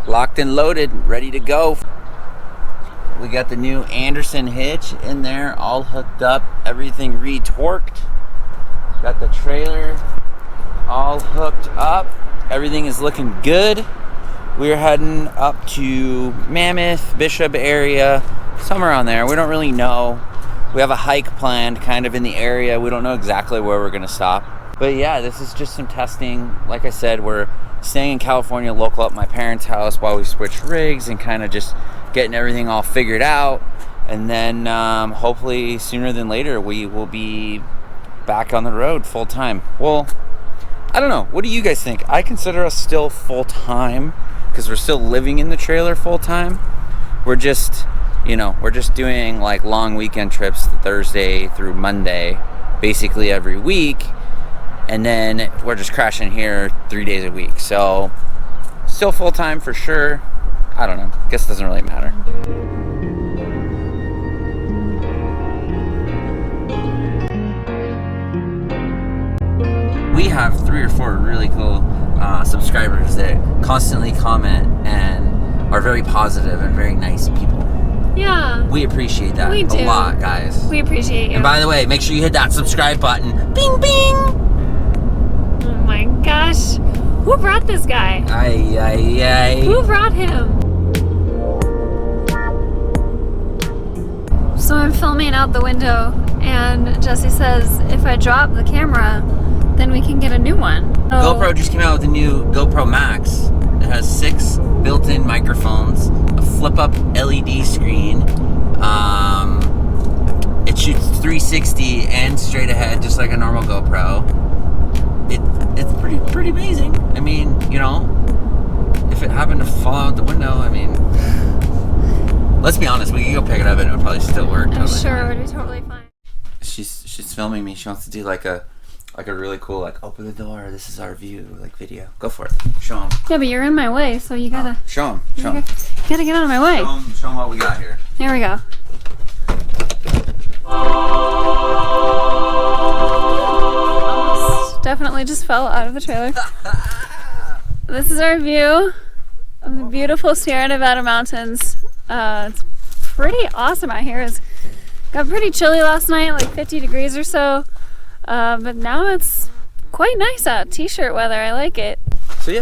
locked and loaded, ready to go. We got the new Anderson hitch in there, all hooked up, everything re-torqued. Got the trailer all hooked up. Everything is looking good. We're heading up to Mammoth, Bishop area, somewhere around there. We don't really know. We have a hike planned kind of in the area. We don't know exactly where we're gonna stop. But yeah, this is just some testing. Like I said, we're staying in California local at my parents' house while we switch rigs and kind of just getting everything all figured out. And then hopefully sooner than later, we will be back on the road full time. Well, I don't know. What do you guys think? I consider us still full time because we're still living in the trailer full time. We're just, we're just doing like long weekend trips Thursday through Monday, basically every week. And then we're just crashing here 3 days a week. So still full time for sure. I don't know. Guess it doesn't really matter. We have 3 or 4 really cool subscribers that constantly comment and are very positive and very nice people. Yeah. We appreciate that a lot, guys. We appreciate you. And by the way, make sure you hit that subscribe button. Bing, bing! Oh my gosh. Who brought this guy? Ay, ay, ay. Who brought him? So I'm filming out the window, and Jesse says if I drop the camera, then we can get a new one. So GoPro just came out with a new GoPro Max. It has 6 built-in microphones, a flip-up LED screen. It shoots 360 and straight ahead, just like a normal GoPro. It's pretty amazing. I mean, if it happened to fall out the window, I mean, let's be honest, we could go pick it up and it would probably still work. I'm sure it would be totally fine. She's filming me. She wants to do like a really cool, like, open the door, this is our view, like, video. Go for it. Show them. Yeah, but you're in my way, so you gotta... Show them. Show them. You gotta get out of my way. Show them what we got here. Here we go. Almost definitely just fell out of the trailer. This is our view of the beautiful Sierra Nevada mountains. It's pretty awesome out here. It got pretty chilly last night, like 50 degrees or so. But now it's quite nice out. T-shirt weather, I like it.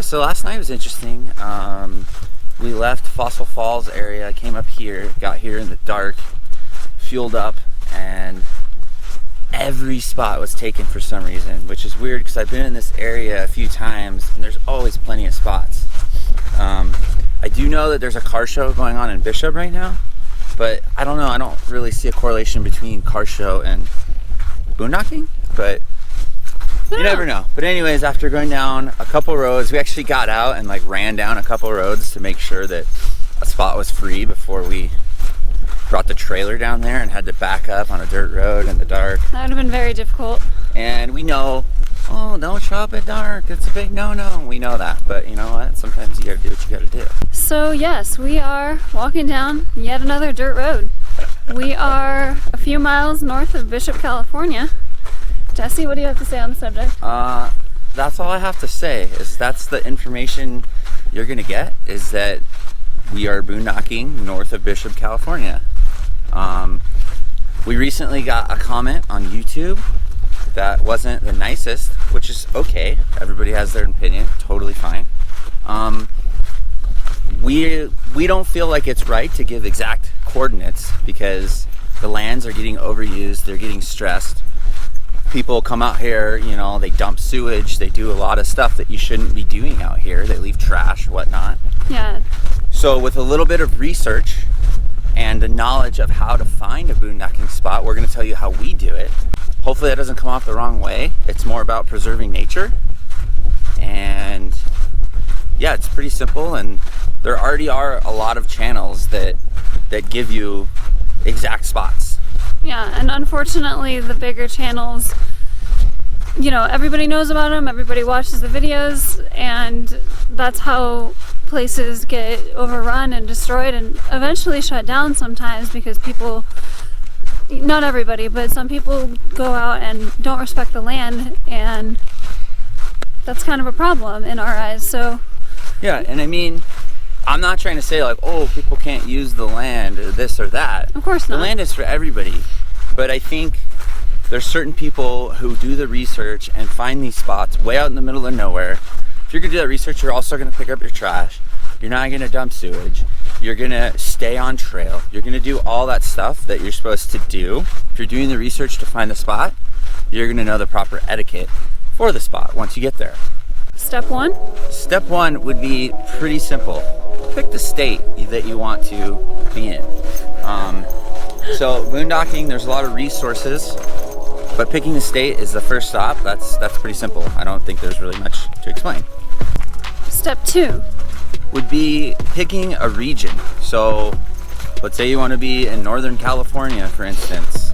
So last night was interesting. We left Fossil Falls area, came up here, got here in the dark, fueled up, and every spot was taken for some reason, which is weird because I've been in this area a few times and there's always plenty of spots. I do know that there's a car show going on in Bishop right now, but I don't know. I don't really see a correlation between car show and boondocking, but you never know. But anyways, after going down a couple roads, we actually got out and like ran down a couple roads to make sure that a spot was free before we brought the trailer down there and had to back up on a dirt road in the dark. That would have been very difficult. And we know, don't show up at dark, it's a big no-no. We know that, but you know what? Sometimes you gotta do what you gotta do. So yes, we are walking down yet another dirt road. We are a few miles north of Bishop, California. Jesse, what do you have to say on the subject? That's all I have to say, is that's the information you're gonna get, is that we are boondocking north of Bishop, California. We recently got a comment on YouTube that wasn't the nicest, which is okay. Everybody has their opinion, totally fine. We don't feel like it's right to give exact coordinates because the lands are getting overused, they're getting stressed. People come out here, they dump sewage, they do a lot of stuff that you shouldn't be doing out here. They leave trash, whatnot. Yeah. So with a little bit of research and the knowledge of how to find a boondocking spot, we're going to tell you how we do it. Hopefully that doesn't come off the wrong way. It's more about preserving nature. And yeah, it's pretty simple. And there already are a lot of channels that give you exact spots. Yeah, and unfortunately the bigger channels, everybody knows about them, everybody watches the videos, and that's how places get overrun and destroyed and eventually shut down sometimes because people, not everybody, but some people go out and don't respect the land, and that's kind of a problem in our eyes. So yeah, and I mean, I'm not trying to say like, oh, people can't use the land or this or that. Of course not. The land is for everybody. But I think there's certain people who do the research and find these spots way out in the middle of nowhere. If you're gonna do that research, you're also gonna pick up your trash. You're not gonna dump sewage. You're gonna stay on trail. You're gonna do all that stuff that you're supposed to do. If you're doing the research to find the spot, you're gonna know the proper etiquette for the spot once you get there. Step 1? Step 1 would be pretty simple. Pick the state that you want to be in. So boondocking, there's a lot of resources, but picking the state is the first stop. That's pretty simple. I don't think there's really much to explain. Step 2 would be picking a region. So let's say you want to be in Northern California, for instance.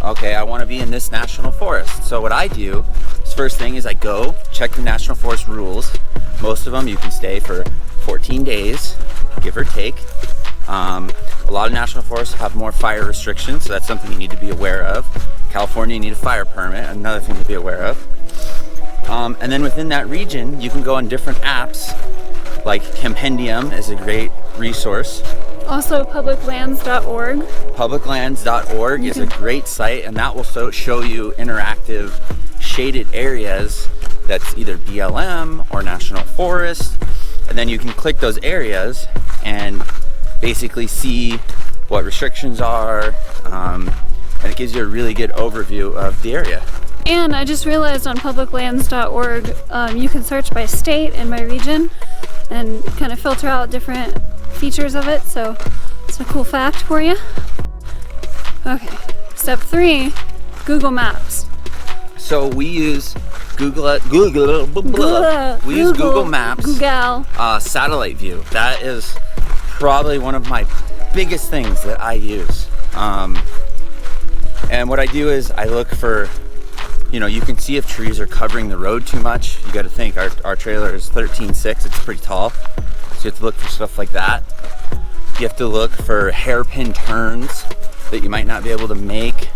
Okay, I want to be in this national forest. So what I do is, first thing is I go check the national forest rules. Most of them you can stay for 14 days, give or take. A lot of national forests have more fire restrictions, so that's something you need to be aware of. California, you need a fire permit, another thing to be aware of. And then within that region, you can go on different apps, like Compendium is a great resource. Also publiclands.org. Publiclands.org is a great site, and that will show you interactive shaded areas that's either BLM or national forest. And then you can click those areas and basically see what restrictions are, and it gives you a really good overview of the area. And I just realized on publiclands.org you can search by state and by region and kind of filter out different features of it, so it's a cool fact for you. Okay, step 3, Google Maps. So we use Google Maps, satellite view. That is probably one of my biggest things that I use. And what I do is I look for, you can see if trees are covering the road too much. You got to think our trailer is 13.6, it's pretty tall. So you have to look for stuff like that. You have to look for hairpin turns that you might not be able to make.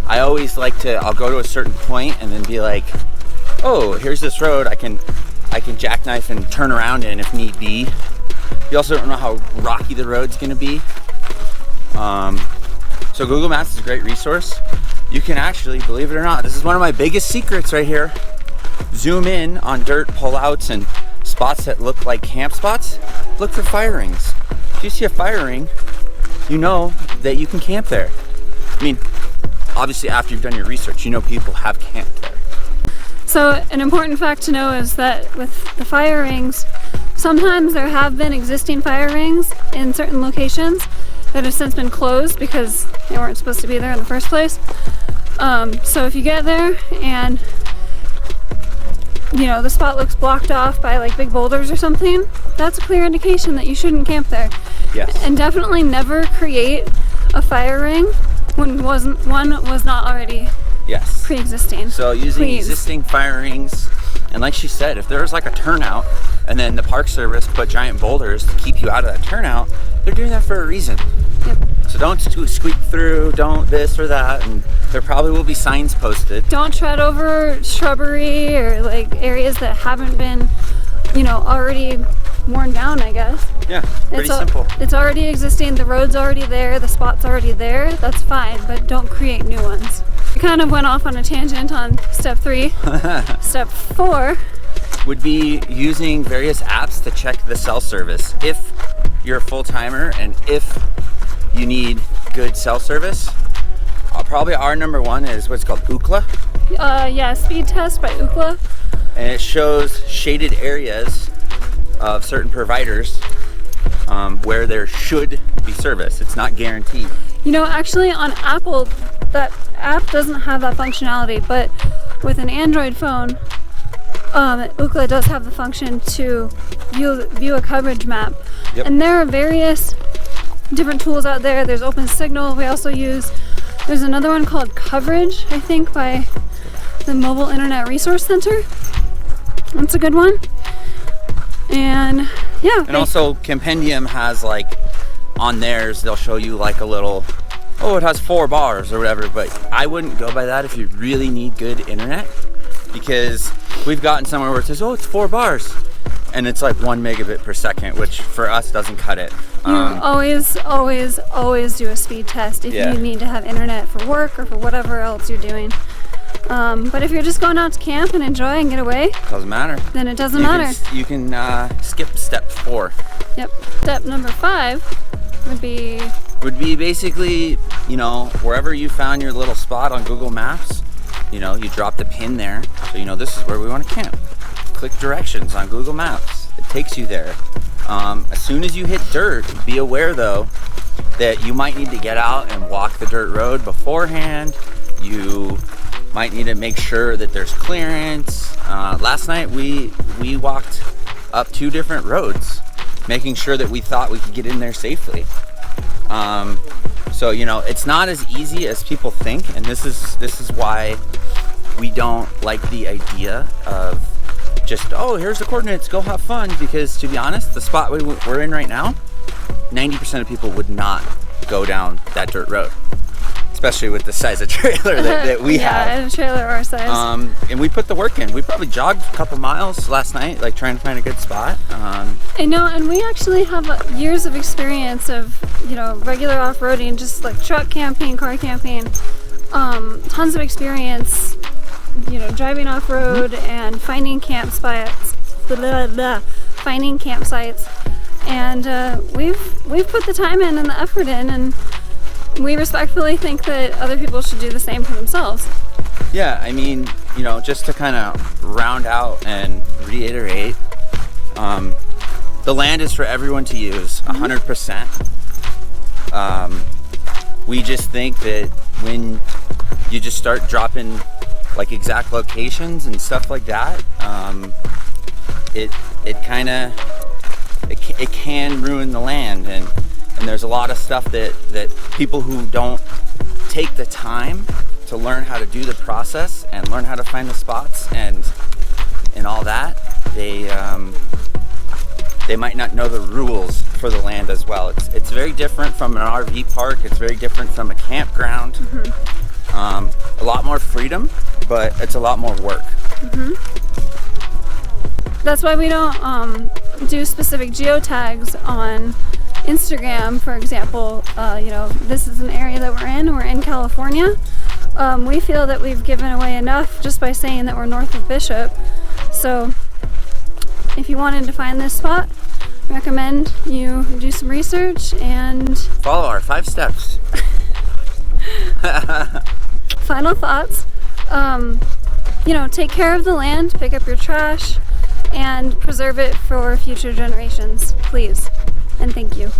I always I'll go to a certain point and then be like, oh, here's this road I can jackknife and turn around in if need be. You also don't know how rocky the road's gonna be. So Google Maps is a great resource. You can actually, believe it or not, this is one of my biggest secrets right here. Zoom in on dirt pullouts and spots that look like camp spots. Look for fire rings. If you see a fire ring, you know that you can camp there. I mean, obviously after you've done your research, people have camped there. So an important fact to know is that with the fire rings, sometimes there have been existing fire rings in certain locations that have since been closed because they weren't supposed to be there in the first place. So if you get there and the spot looks blocked off by like big boulders or something, that's a clear indication that you shouldn't camp there. Yes. And definitely never create a fire ring when one was not already pre-existing. So using existing fire rings, and like she said, if there was like a turnout and then the Park Service put giant boulders to keep you out of that turnout, they're doing that for a reason. Yep. So don't squeak through, don't this or that, and there probably will be signs posted. Don't tread over shrubbery or like areas that haven't been, already worn down, I guess. Yeah, pretty simple. It's already existing, the road's already there, the spot's already there, that's fine, but don't create new ones. We kind of went off on a tangent on step 3. Step 4 would be using various apps to check the cell service. If you're a full-timer and if you need good cell service, probably our number one is what's called Ookla. Speed test by Ookla. And it shows shaded areas of certain providers where there should be service. It's not guaranteed. Actually on Apple, that app doesn't have that functionality, but with an Android phone, Ookla does have the function to view a coverage map. Yep. And there are various different tools out there. There's OpenSignal. We also there's another one called Coverage, I think, by the Mobile Internet Resource Center. That's a good one. And And also Compendium has on theirs, they'll show you a little, it has 4 bars or whatever, but I wouldn't go by that if you really need good internet, because we've gotten somewhere where it says, it's 4 bars. and it's like 1 megabit per second, which for us doesn't cut it. You always do a speed test if Yeah. you need to have internet for work or for whatever else you're doing. But if you're just going out to camp and enjoy and get away, Doesn't matter. then it doesn't matter. You can skip step 4. Yep. Step number 5 would be Basically, wherever you found your little spot on Google Maps, you drop the pin there, so this is where we want to camp. Click directions on Google Maps. It takes you there. As soon as you hit dirt, be aware though that you might need to get out and walk the dirt road beforehand. You might need to make sure that there's clearance. Last night we walked up 2 different roads, making sure that we thought we could get in there safely. So it's not as easy as people think, and this is why we don't like the idea of just, here's the coordinates, go have fun, because to be honest, the spot we're in right now, 90% of people would not go down that dirt road, especially with the size of trailer that we have. Yeah, a trailer our size. And we put the work in. We probably jogged a couple miles last night, like trying to find a good spot. And we actually have years of experience of, regular off-roading, just like truck camping, car camping, tons of experience, driving off-road and finding campsites, and we've put the time in and the effort in, and we respectfully think that other people should do the same for themselves. Yeah, I mean, just to kind of round out and reiterate, the land is for everyone to use, 100%. We just think that when you just start dropping like exact locations and stuff like that, it can ruin the land, and there's a lot of stuff that people who don't take the time to learn how to do the process and learn how to find the spots and all that, they might not know the rules for the land as well. It's very different from an RV park. It's very different from a campground. A lot more freedom, but it's a lot more work. That's why we don't do specific geotags on Instagram, for example. This is an area that we're in California. We feel that we've given away enough just by saying that we're north of Bishop. So if you wanted to find this spot, I recommend you do some research and follow our 5 steps. Final thoughts. Take care of the land, pick up your trash, and preserve it for future generations, please. And thank you.